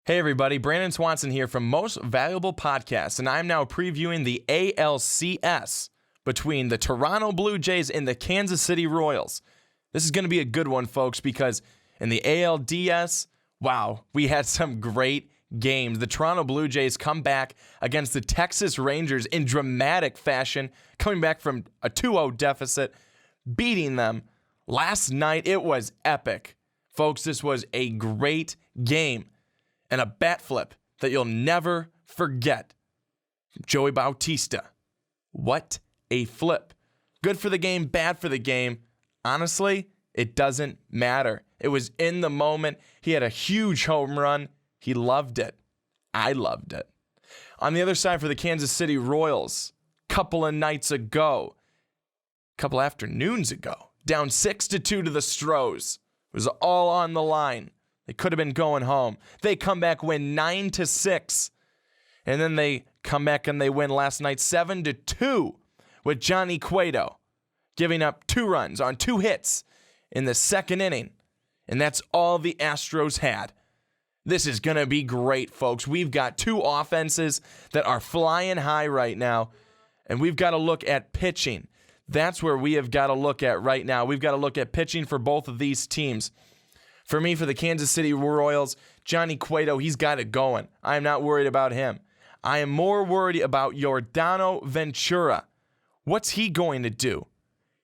Hey everybody, Brandon Swanson here from Most Valuable Podcasts, and I'm now previewing the ALCS between the Toronto Blue Jays and the Kansas City Royals. This is going to be a good one, folks, because in the ALDS, wow, we had some great games. The Toronto Blue Jays come back against the Texas Rangers in dramatic fashion, coming back from a 2-0 deficit, beating them. Last night, it was epic. Folks, this was a great game. And a bat flip that you'll never forget. Joey Bautista. What a flip. Good for the game, bad for the game. Honestly, it doesn't matter. It was in the moment. He had a huge home run. He loved it. I loved it. On the other side for the Kansas City Royals, couple of afternoons ago, down 6-2 to the Stros. It was all on the line. They could have been going home. They come back, win 9-6. And then they come back and they win last night 7-2 with Johnny Cueto giving up 2 runs on 2 hits in the second inning. And that's all the Astros had. This is going to be great, folks. We've got 2 offenses that are flying high right now. And we've got to look at pitching. That's where we have got to look at right now. We've got to look at pitching for both of these teams. For me, for the Kansas City Royals, Johnny Cueto, he's got it going. I am not worried about him. I am more worried about Yordano Ventura. What's he going to do?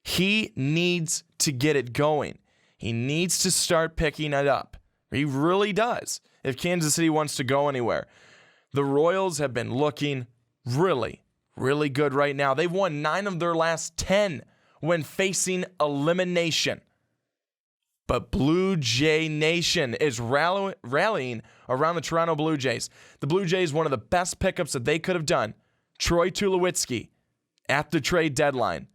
He needs to get it going. He needs to start picking it up. He really does, if Kansas City wants to go anywhere. The Royals have been looking really, really good right now. They've won 9 of their last 10 when facing elimination. But Blue Jay Nation is rallying around the Toronto Blue Jays. The Blue Jays, one of the best pickups that they could have done. Troy Tulowitzki at the trade deadline.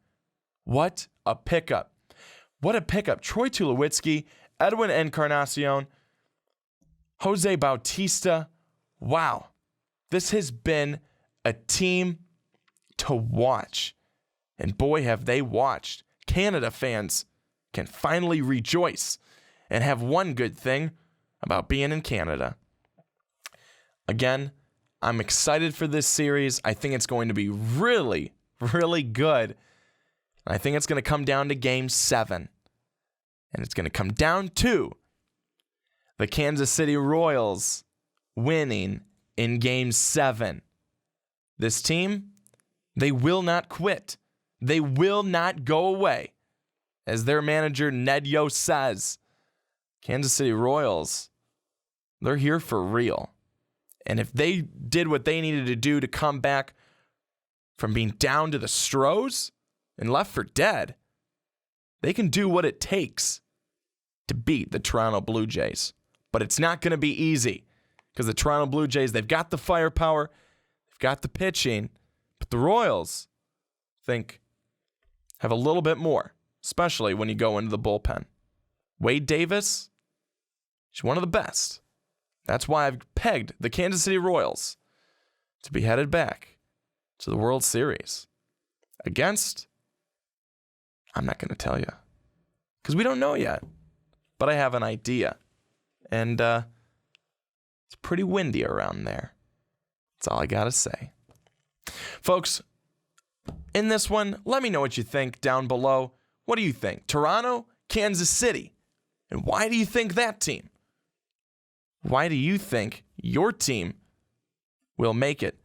What a pickup. What a pickup. Troy Tulowitzki, Edwin Encarnacion, Jose Bautista. Wow. This has been a team to watch. And boy, have they watched. Canada fans can finally rejoice and have one good thing about being in Canada. Again, I'm excited for this series. I think it's going to be really, really good. I think it's going to come down to Game 7. And it's going to come down to the Kansas City Royals winning in Game 7. This team, they will not quit. They will not go away. As their manager, Ned Yost, says, Kansas City Royals, they're here for real. And if they did what they needed to do to come back from being down to the Stros and left for dead, they can do what it takes to beat the Toronto Blue Jays. But it's not going to be easy because the Toronto Blue Jays, they've got the firepower, they've got the pitching, but the Royals, have a little bit more. Especially when you go into the bullpen. Wade Davis, he's one of the best. That's why I've pegged the Kansas City Royals to be headed back to the World Series. Against, I'm not going to tell you. Because we don't know yet. But I have an idea. And it's pretty windy around there. That's all I got to say. Folks, in this one, let me know what you think down below. What do you think? Toronto, Kansas City. And why do you think that team? Why do you think your team will make it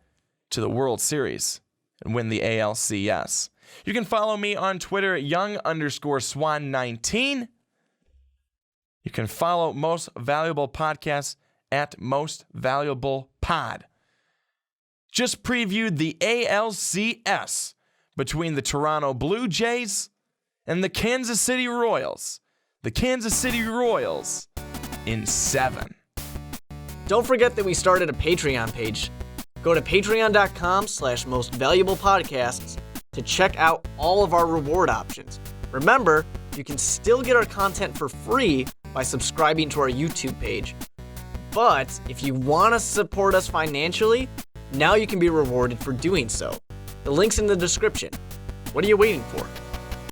to the World Series and win the ALCS? You can follow me on Twitter at young_swan19. You can follow Most Valuable Podcasts at Most Valuable Pod. Just previewed the ALCS between the Toronto Blue Jays and the Kansas City Royals. The Kansas City Royals in 7. Don't forget that we started a Patreon page. Go to patreon.com/mostvaluablepodcasts to check out all of our reward options. Remember, you can still get our content for free by subscribing to our YouTube page. But if you want to support us financially, now you can be rewarded for doing so. The link's in the description. What are you waiting for?